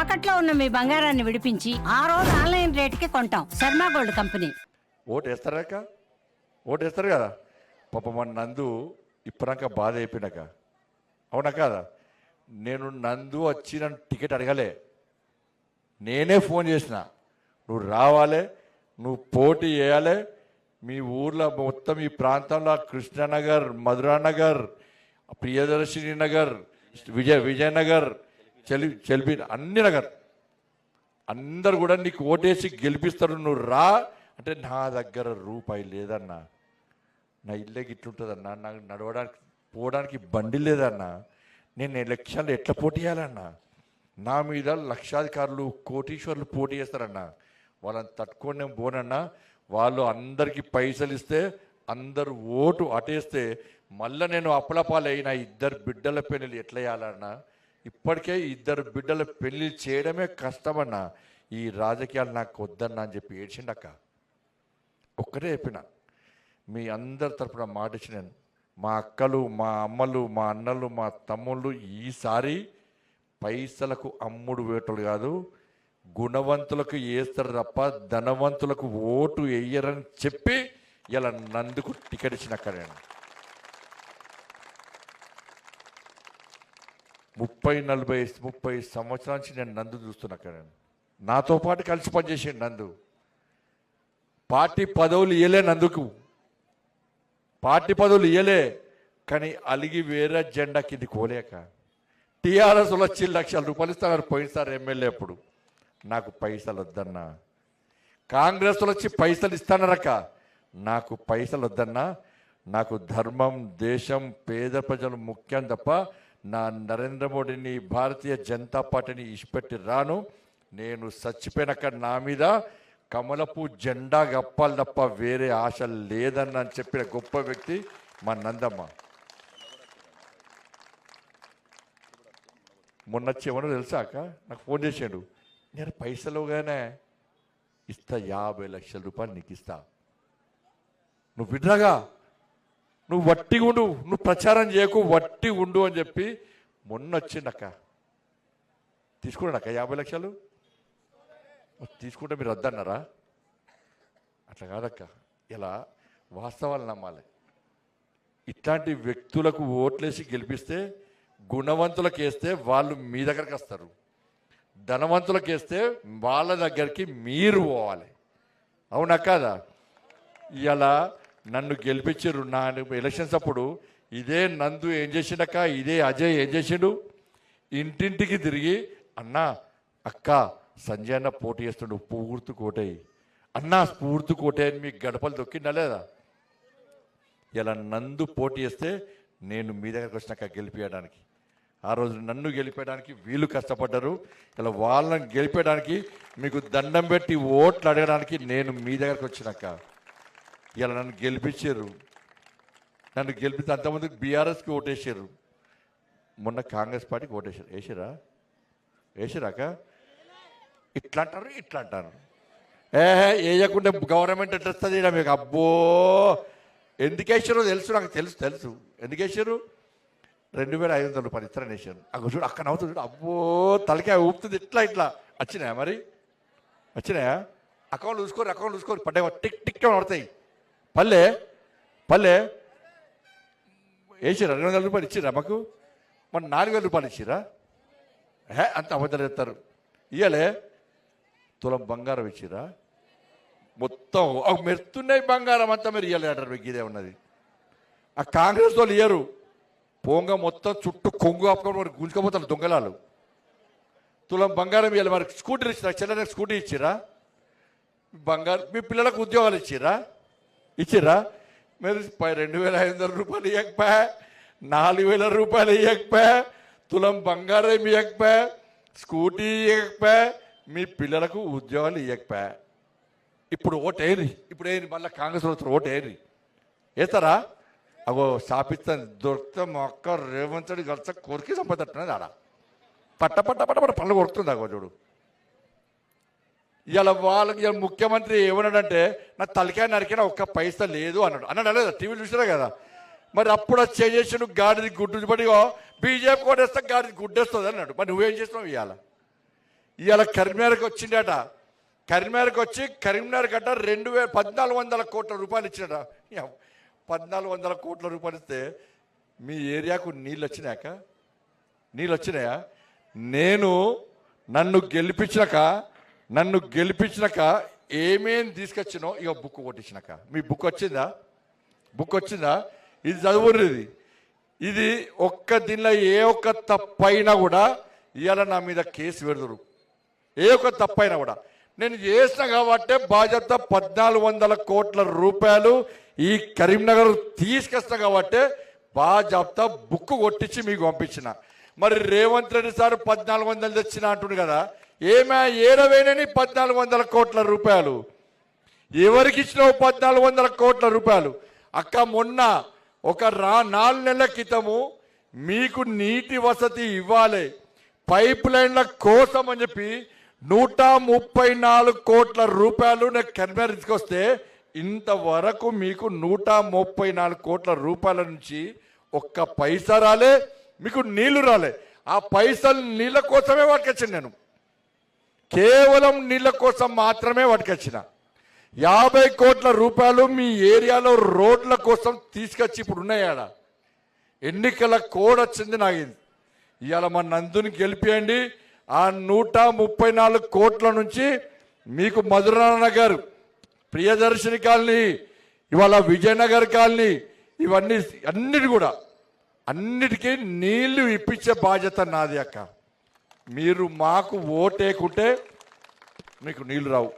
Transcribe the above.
తాకట్లో ఉన్న మీ బంగారాన్ని విడిపించి ఆ రోజు ఆన్లైన్ రేటుకి కొంటాం. Sharma gold company. ఓటు వేస్తారాక ఓటు వేస్తారు కదా. పాప మన నందు ఇప్పటిదాకా బాధ అయిపోయినాక, అవునా కాదా? నేను నందు వచ్చి నన్ను టికెట్ అడగలే, నేనే ఫోన్ చేసిన, నువ్వు రావాలి, నువ్వు పోటీ చేయాలి, మీ ఊర్లో మొత్తం ఈ ప్రాంతంలో కృష్ణానగర్, మధురానగర్, ప్రియదర్శిని నగర్, విజయనగర్, చెల్బి అన్ని నగర్ అందరు కూడా నీకు ఓటేసి గెలిపిస్తారు, నువ్వు రా అంటే నా దగ్గర రూపాయి లేదన్నా, నా ఇల్లే గిట్లుంటుందన్నా, నాకు నడవడానికి పోవడానికి బండి లేదన్నా, నేను ఎలక్షన్లు ఎట్లా పోటీ చేయాలన్నా? నా మీద లక్షాధికారులు కోటీశ్వర్లు పోటీ చేస్తారన్నా, వాళ్ళని తట్టుకొని నేను పోనన్నా. వాళ్ళు అందరికీ పైసలు ఇస్తే అందరు ఓటు అటేస్తే మళ్ళీ నేను అప్పలపాలైన ఇద్దరు బిడ్డల పెళ్ళిళ్ళు ఎట్లా చేయాలన్నా? ఇప్పటికే ఇద్దరు బిడ్డల పెళ్లి చేయడమే కష్టమన్నా. ఈ రాజకీయాలు నాకు వద్దన్నా అని చెప్పి ఏడ్చిండక్క. ఒక్కటే చెప్పిన, మీ అందరి తరపున మాట ఇచ్చినాను, మా అక్కలు, మా అమ్మలు, మా అన్నలు, మా తమ్ముళ్ళు ఈసారి పైసలకు అమ్ముడు వేటలు కాదు, గుణవంతులకు వేస్తారు తప్ప ధనవంతులకు ఓటు వేయరని చెప్పి ఇలా నందుకు టికెట్ ఇచ్చినక్క. నేను 30 సంవత్సరాల నుంచి నేను నందు చూస్తున్నాక, నేను నాతో పాటు కలిసి పనిచేసాడు నందు. పార్టీ పదవులు ఇయ్యలే నందుకు, పార్టీ పదవులు ఇయ్యలే, కానీ అలిగి వేరే జెండా కింది కోలేక టీఆర్ఎస్ వచ్చి ₹1,00,000 ఇస్తున్నారు పోయినసారి ఎమ్మెల్యే అప్పుడు. నాకు పైసలు వద్దన్నా. కాంగ్రెస్ వచ్చి పైసలు ఇస్తానరక, నాకు పైసలు వద్దన్నా. నాకు ధర్మం, దేశం, పేద ప్రజలు ముఖ్యం తప్ప నా నరేంద్ర మోడీని, భారతీయ జనతా పార్టీని ఇష్టపెట్టి రాను. నేను చచ్చిపోయినాక నా మీద కమలపు జెండా గప్పాలి తప్ప వేరే ఆశ లేదని అని చెప్పిన గొప్ప వ్యక్తి మా నందమ్మ. మొన్నొచ్చి ఏమన్నా తెలుసాక నాకు ఫోన్ చేసాడు, నేను పైసలుగానే ఇస్తా, ₹50,00,000 నీకు ఇస్తా, నువ్వు విడ్రాగా, నువ్వు వట్టి ఉండు, నువ్వు ప్రచారం చేయకు, వట్టి ఉండు అని చెప్పి మొన్న వచ్చిండక్క. తీసుకున్నాడక్క 50,00,000. తీసుకుంటే మీరు వద్దన్నారా? అట్లా కాదక్క, ఇలా వాస్తవాలు నమ్మాలి. ఇట్లాంటి వ్యక్తులకు ఓట్లేసి గెలిపిస్తే, గుణవంతులకు వేస్తే వాళ్ళు మీ దగ్గరికి వస్తారు, ధనవంతులకు వేస్తే వాళ్ళ దగ్గరికి మీరు పోవాలి, అవునా కాదా? ఇలా నన్ను గెలిపించారు. నా ఎలక్షన్స్ అప్పుడు ఇదే నందు ఏం చేసిండక్క, ఇదే అజయ్ ఏం చేసిండు, ఇంటింటికి తిరిగి అన్నా, అక్క సంజయ్ అన్న పోటీ చేస్తుండు, పూర్తి కోటయ్యి అన్నా, స్ఫూర్తి కోటే అని మీకు గడపలు దొక్కిండా లేదా? ఇలా నందు పోటీ చేస్తే నేను మీ దగ్గరకు వచ్చినాక గెలిపించడానికి, ఆ రోజు నన్ను గెలిపేయడానికి వీళ్ళు కష్టపడ్డారు. ఇలా వాళ్ళని గెలిపేయడానికి మీకు దండం పెట్టి ఓట్లు అడగడానికి నేను మీ దగ్గరకు వచ్చినాక ఇలా నన్ను గెలిపించారు. నన్ను గెలిపితే అంతమందికి బీఆర్ఎస్కి ఓటేసారు, మొన్న కాంగ్రెస్ పార్టీకి ఓటేసారు. వేసారాక ఇట్లా అంటారు, ఇట్లా అంటారు. వేయకుండా గవర్నమెంట్ ఎట్లా వస్తుంది మీకు? అబ్బో, ఎందుకు వేసారో తెలుసు, నాకు తెలుసు ఎందుకు వేసారు. ₹2,500 ఇస్తారని వేసారు. అక్కడ చూడు, అక్కడ నవ్వుతుంది చూడు, అబ్బో తలకాయ ఊపుతుంది, ఇట్లా వచ్చినాయా? మరి వచ్చినాయా? అకౌంట్ చూసుకోరు పడ్డా టిక్ టిక్ పడతాయి. పల్లె వేసిరా? ₹2,000 ఇచ్చిరా మాకు? మరి ₹4,000 ఇచ్చిరా? అంత అబద్ధాలు చెప్తారు. ఇయ్యలే, తులం బంగారం ఇచ్చిరా? మొత్తం మెరుతున్నాయి బంగారం అంతా మీరు ఇయ్యాలి అంటారు. మీకు ఇదే ఉన్నది. ఆ కాంగ్రెస్ వాళ్ళు ఇయ్యరు, పోంగ మొత్తం చుట్టూ కొంగు ఆపుకొని గుంజుకపోతారు దొంగలాలు. తులం బంగారం ఇవ్వాలి. మరి స్కూటీలు ఇచ్చిరా? చెల్లెలకు స్కూటీ ఇచ్చిరా? బంగారం మీ పిల్లలకు ఉద్యోగాలు ఇచ్చిరా? మీరు ₹2,500 ఇవ్వకపోయా, ₹4,000 ఇవ్వకపోయా, తులం బంగారం ఇవ్వకపోయా, స్కూటీ ఇవ్వకపోయా, మీ పిల్లలకు ఉద్యోగాలు ఇవ్వకపోయా. ఇప్పుడు ఓటు ఏరి, మళ్ళీ కాంగ్రెస్ ఓటు ఏరి వేస్తారా? అగో శాపిస్తాను, దొరికితే మా అక్క రేవంత్ రెడ్డి కలిసి కొరికి సంపదట్టున్నది. ఆడ పట్ట పళ్ళు కొడుతుంది. అగో చూడు, ఇలా వాళ్ళకి ముఖ్యమంత్రి ఏమన్నాడంటే, నా తలకాయ నరికినా ఒక్క పైసా లేదు అన్నాడు లేదా? టీవీ చూసినా కదా. మరి అప్పుడు చేసేసాడు, గాడిది గుడ్డు పడిగో బీజేపీ కూడా వేస్తా, గాడిది గుడ్డేస్తుంది అన్నాడు. మరి నువ్వేం చేస్తున్నావు? ఇవాళ కరీంనగర్కి వచ్చిండట. కరీంనగర్కి వచ్చి కరీంనగర్ గట్ట 1400 కోట్ల రూపాయలు ఇచ్చాడ. 1400 కోట్ల రూపాయలు ఇస్తే మీ ఏరియాకు నీళ్ళు వచ్చినాక, నీళ్ళు వచ్చినాయా? నన్ను గెలిపించినాక ఏమేం తీసుకొచ్చినో ఇక బుక్ కొట్టించినాక, మీ బుక్ వచ్చిందా? ఇది చదువునేది. ఇది ఒక్క దీనిలో ఏ ఒక్క తప్పైనా కూడా ఇవాళ నా మీద కేసు పెడతారు. ఏ ఒక్క తప్పైనా కూడా నేను చేసిన కాబట్టే బాధ్యత 1400 కోట్ల రూపాయలు ఈ కరీంనగర్ తీసుకొస్తా కాబట్టే బాధ్యత బుక్ కొట్టించి మీకు పంపించిన. మరి రేవంత్ రెడ్డి సార్ 1400 తెచ్చిన అంటుండు కదా, ఏడవేనని 1400 కోట్ల రూపాయలు ఎవరికి ఇచ్చినావు? 1400 కోట్ల రూపాయలు. అక్క మొన్న ఒక 4 నెలల క్రితము మీకు నీటి వసతి ఇవ్వాలి, పైప్ లైన్ల కోసం అని చెప్పి 134 కోట్ల రూపాయలు నేను కరీంనగర్ తీసుకొస్తే ఇంతవరకు మీకు 134 కోట్ల రూపాయల నుంచి ఒక్క పైసా రాలే, మీకు నీళ్లు రాలే. ఆ పైసలు నీళ్ళ కోసమే పట్టుకొచ్చాను నేను, కేవలం నీళ్ళ కోసం మాత్రమే పట్టుకొచ్చిన. 50 కోట్ల రూపాయలు మీ ఏరియాలో రోడ్ల కోసం తీసుకొచ్చి ఇప్పుడు ఉన్నాయాడ. ఎన్నికల కోడ్ వచ్చింది నాకు. ఇవాళ మా నందుని గెలిపియండి. ఆ 134 కోట్ల నుంచి మీకు మధురానగర్, ప్రియదర్శిని కాలనీ, ఇవాళ విజయనగర్ కాలనీ, ఇవన్నీ అన్నిటికీ నీళ్లు ఇప్పించే బాధ్యత నాది అక్క. మీరు మాకు ఓటేకుంటే మీకు నీళ్లు రావు.